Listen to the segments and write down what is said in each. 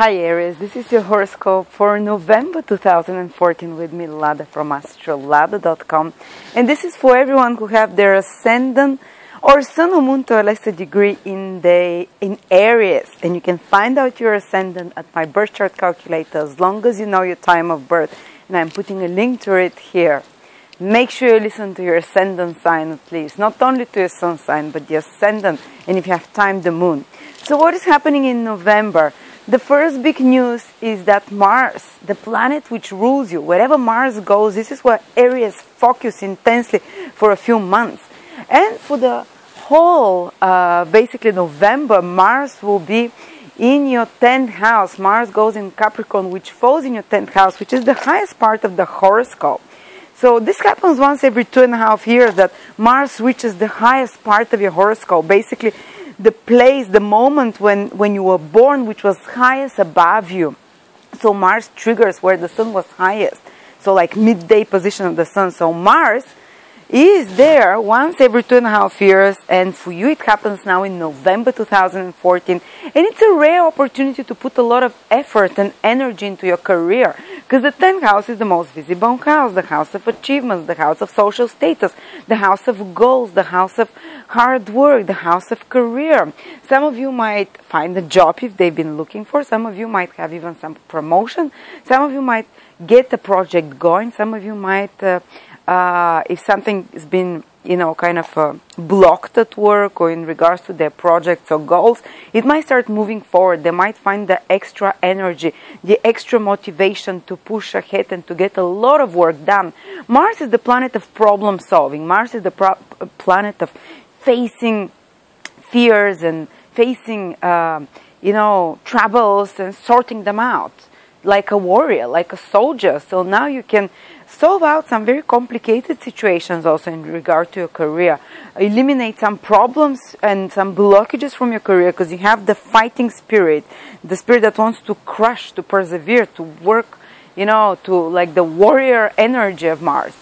Hi Aries, this is your horoscope for November 2014 with me, Lada from Astrolada.com, and this is for everyone who have their ascendant or sun or moon to a lesser degree in Aries. And you can find out your ascendant at my birth chart calculator as long as you know your time of birth, and I'm putting a link to it here. Make sure you listen to your ascendant sign at least, not only to your sun sign but the ascendant, and if you have time, the moon. So what is happening in November? The first big news is that Mars, the planet which rules you, wherever Mars goes, this is where Aries focus intensely for a few months. And for the whole, basically November, Mars will be in your 10th house. Mars goes in Capricorn, which falls in your 10th house, which is the highest part of the horoscope. So this happens once every 2.5 years, that Mars reaches the highest part of your horoscope. Basically, the place, the moment when you were born, which was highest above you. So Mars triggers where the sun was highest. So like midday position of the sun. So Mars is there once every 2.5 years, and for you it happens now in November 2014, and it's a rare opportunity to put a lot of effort and energy into your career, because the 10th house is the most visible house, the house of achievements, the house of social status, the house of goals, the house of hard work, the house of career. Some of you might find a job if they've been looking for, some of you might have even some promotion, some of you might get a project going, some of you might if something has been, kind of blocked at work or in regards to their projects or goals, it might start moving forward. They might find the extra energy, the extra motivation to push ahead and to get a lot of work done. Mars is the planet of problem solving. Mars is the planet of facing fears and facing, troubles and sorting them out. Like a warrior, like a soldier. So now you can solve out some very complicated situations also in regard to your career. Eliminate some problems and some blockages from your career, because you have the fighting spirit, the spirit that wants to crush, to persevere, to work, to like the warrior energy of Mars.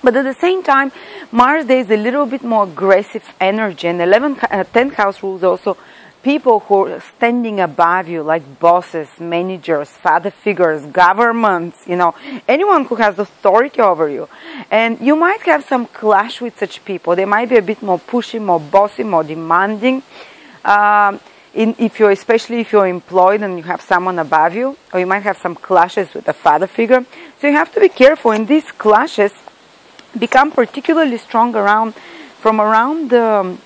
But at the same time, Mars, there is a little bit more aggressive energy, and 10th house rules also people who are standing above you, like bosses, managers, father figures, governments, anyone who has authority over you. And you might have some clash with such people. They might be a bit more pushy, more bossy, more demanding. Especially if you're employed and you have someone above you, or you might have some clashes with a father figure. So you have to be careful. And these clashes become particularly strong from around the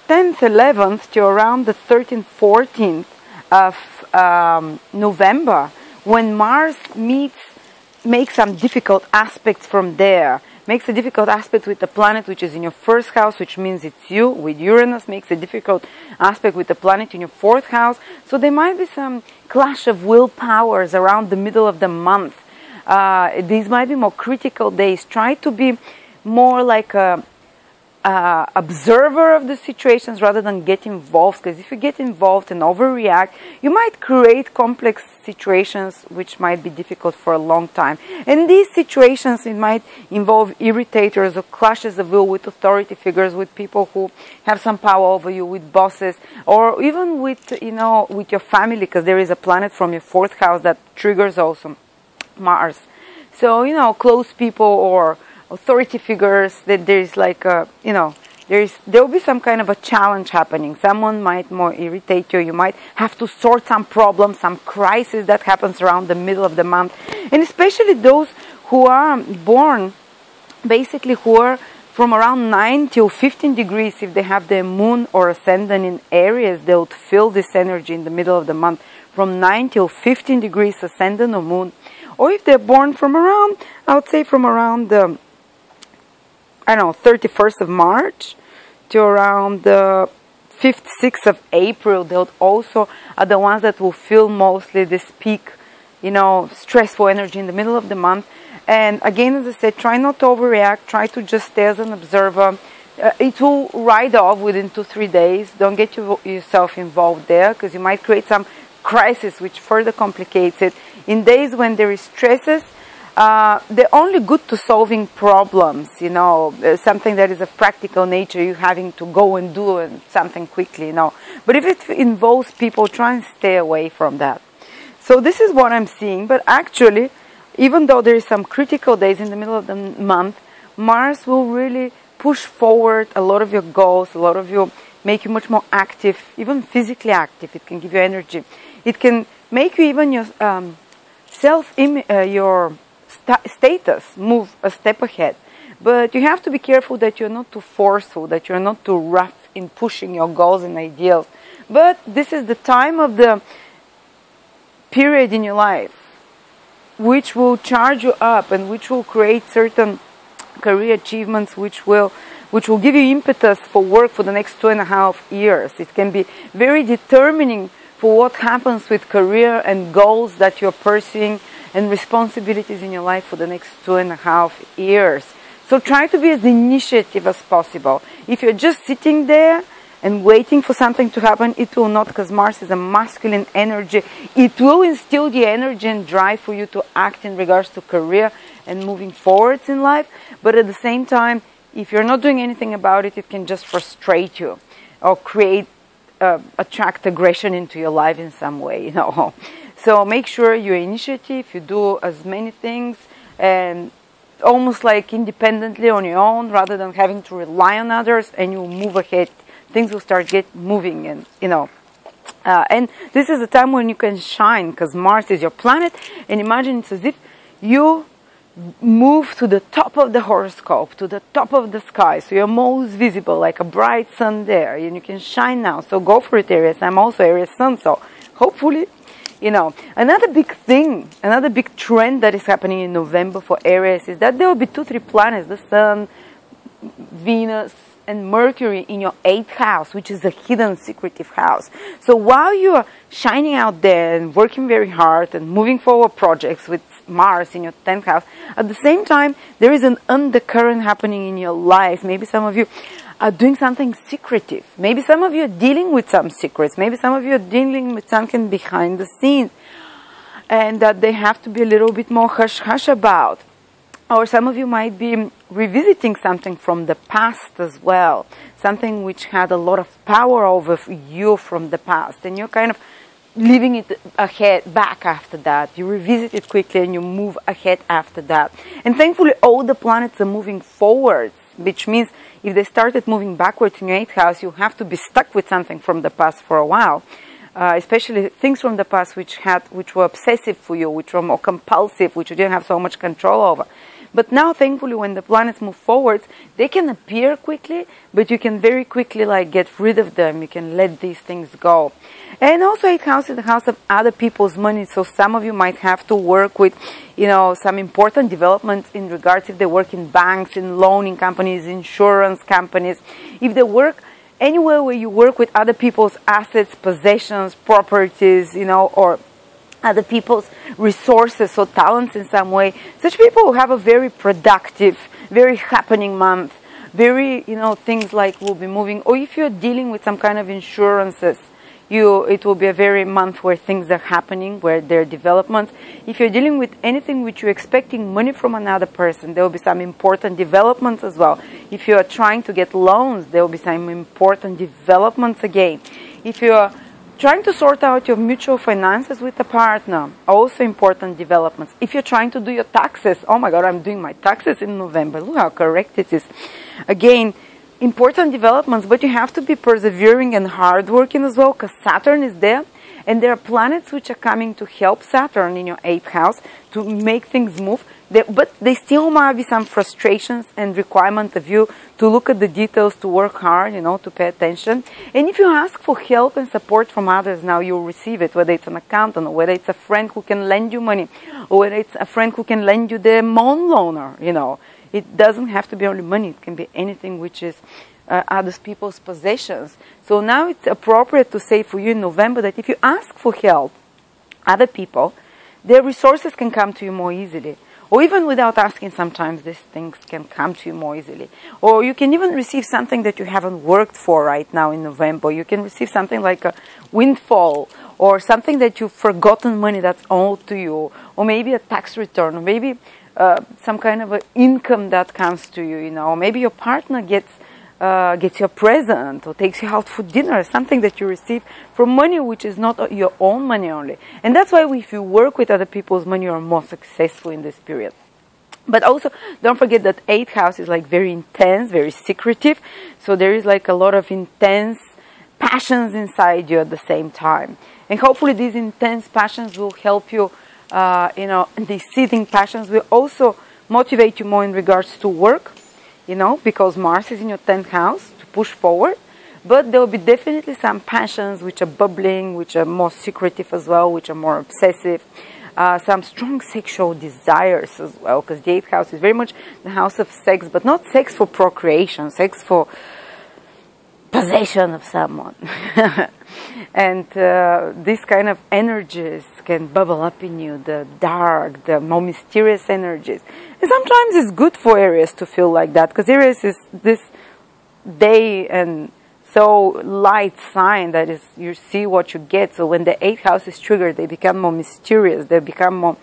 10th, 11th to around the 13th, 14th of November, when Mars makes some difficult aspects from there. Makes a difficult aspect with the planet which is in your first house, which means it's you, with Uranus. Makes a difficult aspect with the planet in your fourth house. So there might be some clash of willpowers around the middle of the month. These might be more critical days. Try to be more like a observer of the situations rather than get involved, because if you get involved and overreact, you might create complex situations which might be difficult for a long time. And these situations, it might involve irritators or clashes of will with authority figures, with people who have some power over you, with bosses, or even with with your family, because there is a planet from your fourth house that triggers also Mars. So close people or authority figures, that there's like there will be some kind of a challenge happening. Someone might more irritate you. You might have to sort some problems, some crisis that happens around the middle of the month. And especially those who are born, basically who are from around 9 till 15 degrees, if they have their moon or ascendant in Aries, they'll feel this energy in the middle of the month. From 9 till 15 degrees ascendant or moon. Or if they're born from around, I would say from around the 31st of March to around the 5th, 6th of April, they also are the ones that will feel mostly this peak, stressful energy in the middle of the month. And again, as I said, try not to overreact. Try to just stay as an observer. It will ride off within 2-3 days. Don't get yourself involved there, because you might create some crisis which further complicates it. In days when there is stresses, they're only good to solving problems, something that is of practical nature, you having to go and do something quickly, But if it involves people, try and stay away from that. So this is what I'm seeing, but actually, even though there is some critical days in the middle of the month, Mars will really push forward a lot of your goals, a lot of you, make you much more active, even physically active. It can give you energy. It can make you even your status move a step ahead. But you have to be careful that you're not too forceful, that you're not too rough in pushing your goals and ideals. But this is the time of the period in your life which will charge you up and which will create certain career achievements which will give you impetus for work for the next 2.5 years. It can be very determining for what happens with career and goals that you're pursuing and responsibilities in your life for the next 2.5 years. So try to be as initiative as possible. If you're just sitting there and waiting for something to happen, it will not, because Mars is a masculine energy. It will instill the energy and drive for you to act in regards to career and moving forwards in life. But at the same time, if you're not doing anything about it, it can just frustrate you or attract aggression into your life in some way, So make sure you're initiative, you do as many things and almost like independently on your own rather than having to rely on others, and you move ahead. Things will start moving, and and this is a time when you can shine, because Mars is your planet, and imagine it's as if you move to the top of the horoscope, to the top of the sky, so you're most visible, like a bright sun there, and you can shine now. So go for it, Aries. I'm also Aries sun, so hopefully, Another big thing, another big trend that is happening in November for Aries is that there will be 2-3 planets, the Sun, Venus, and Mercury in your 8th house, which is a hidden, secretive house. So while you are shining out there and working very hard and moving forward projects with Mars in your 10th house, at the same time, there is an undercurrent happening in your life. Maybe some of you are doing something secretive. Maybe some of you are dealing with some secrets. Maybe some of you are dealing with something behind the scenes, and that they have to be a little bit more hush-hush about. Or some of you might be revisiting something from the past as well, something which had a lot of power over you from the past, and you're kind of leaving it back after that. You revisit it quickly and you move ahead after that. And thankfully all the planets are moving forwards, which means if they started moving backwards in your 8th house, you have to be stuck with something from the past for a while. Especially things from the past which were obsessive for you, which were more compulsive, which you didn't have so much control over. But now, thankfully, when the planets move forwards, they can appear quickly, but you can very quickly get rid of them. You can let these things go. And also 8th house is the house of other people's money. So some of you might have to work with, some important developments in regards if they work in banks, in loaning companies, insurance companies. If they work anywhere where you work with other people's assets, possessions, properties, or other people's resources or talents in some way. Such people will have a very productive, very happening month. Very, things like will be moving. Or if you're dealing with some kind of insurances, it will be a very month where things are happening, where there are developments. If you're dealing with anything which you're expecting money from another person, there will be some important developments as well. If you are trying to get loans, there will be some important developments again. If you are trying to sort out your mutual finances with a partner, also important developments. If you're trying to do your taxes, oh my God, I'm doing my taxes in November. Look how correct it is. Again, important developments, but you have to be persevering and hardworking as well, because Saturn is there, and there are planets which are coming to help Saturn in your 8th house to make things move. But they still might be some frustrations and requirement of you to look at the details, to work hard, to pay attention. And if you ask for help and support from others, now you'll receive it, whether it's an accountant, or whether it's a friend who can lend you money, or whether it's a friend who can lend you the loaner, It doesn't have to be only money. It can be anything which is other people's possessions. So now it's appropriate to say for you in November that if you ask for help, other people, their resources can come to you more easily. Or even without asking, sometimes these things can come to you more easily. Or you can even receive something that you haven't worked for right now in November. You can receive something like a windfall, or something that you've forgotten money that's owed to you, or maybe a tax return, or maybe some kind of an income that comes to you, or maybe your partner gets gets you a present or takes you out for dinner, something that you receive from money which is not your own money only. And that's why if you work with other people's money, you're more successful in this period. But also, don't forget that 8th house is like very intense, very secretive. So there is like a lot of intense passions inside you at the same time. And hopefully these intense passions will help you, you know, and these seething passions will also motivate you more in regards to work, you know, because Mars is in your 10th house to push forward. But there will be definitely some passions which are bubbling, which are more secretive as well, which are more obsessive. Some strong sexual desires as well, because the 8th house is very much the house of sex, but not sex for procreation, sex for possession of someone. And these kind of energies can bubble up in you, the dark, the more mysterious energies. And sometimes it's good for Aries to feel like that, because Aries is this day and so light sign that is, you see what you get. So when the 8th house is triggered, they become more mysterious. They become more,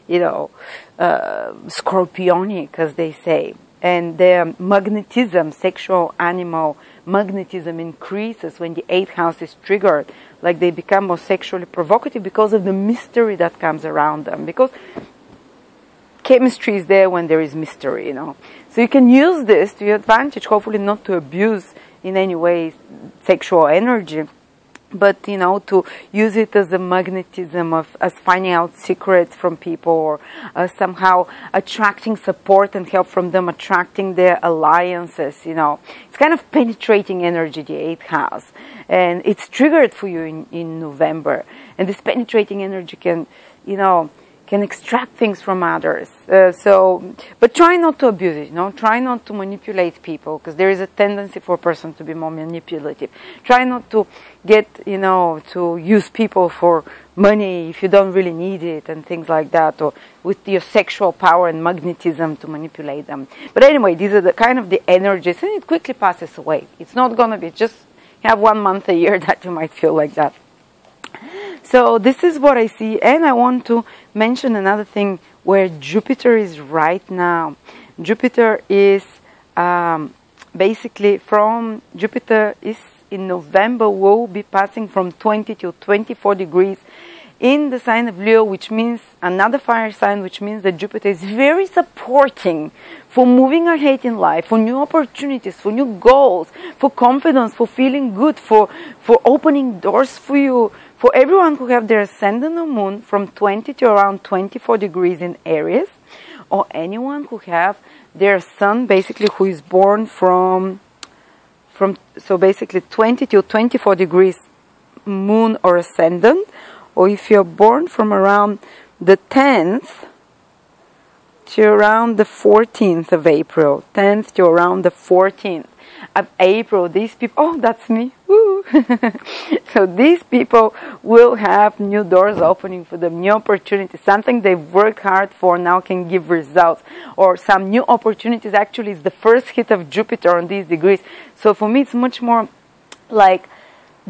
you know, scorpionic, as they say. And their magnetism, sexual animal magnetism increases when the 8th house is triggered. Like they become more sexually provocative because of the mystery that comes around them. Because chemistry is there when there is mystery, you know. So you can use this to your advantage, hopefully not to abuse in any way sexual energy, but you know, to use it as a magnetism of as finding out secrets from people, or somehow attracting support and help from them, attracting their alliances, you know. It's kind of penetrating energy, the 8th house, and it's triggered for you in November. And this penetrating energy can, you know, can extract things from others. But try not to abuse it, you know. Try not to manipulate people, because there is a tendency for a person to be more manipulative. Try not to get, you know, to use people for money if you don't really need it and things like that, or with your sexual power and magnetism to manipulate them. But anyway, these are the kind of the energies, and it quickly passes away. It's not going to be just have 1 month a year that you might feel like that. So this is what I see, and I want to mention another thing where Jupiter is right now. Jupiter is basically from, Jupiter is in November, will be passing from 20 to 24 degrees in the sign of Leo, which means another fire sign, which means that Jupiter is very supporting for moving ahead in life, for new opportunities, for new goals, for confidence, for feeling good, for opening doors for you. For everyone who have their ascendant or moon from 20 to around 24 degrees in Aries, or anyone who have their sun, basically who is born from so basically 20 to 24 degrees moon or ascendant, or if you're born from around the 10th to around the 14th of April, 10th to around the 14th of April, these people, oh, that's me, woo! So these people will have new doors opening for them, new opportunities, something they've worked hard for now can give results, or some new opportunities. Actually, it's the first hit of Jupiter on these degrees. So for me, it's much more like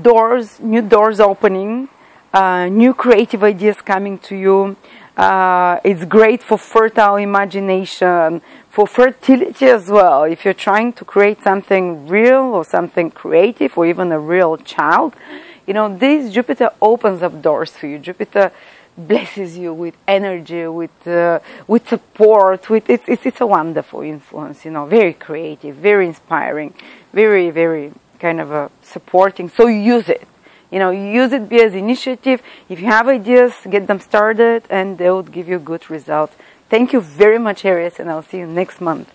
doors, new doors opening, new creative ideas coming to you. It's great for fertile imagination, for fertility as well. If you're trying to create something real or something creative, or even a real child, you know, this Jupiter opens up doors for you. Jupiter blesses you with energy, with support. It's a wonderful influence. You know, very creative, very inspiring, very, very kind of supporting. So use it. You know, use it as initiative. If you have ideas, get them started, and they will give you good results. Thank you very much, Aries, and I'll see you next month.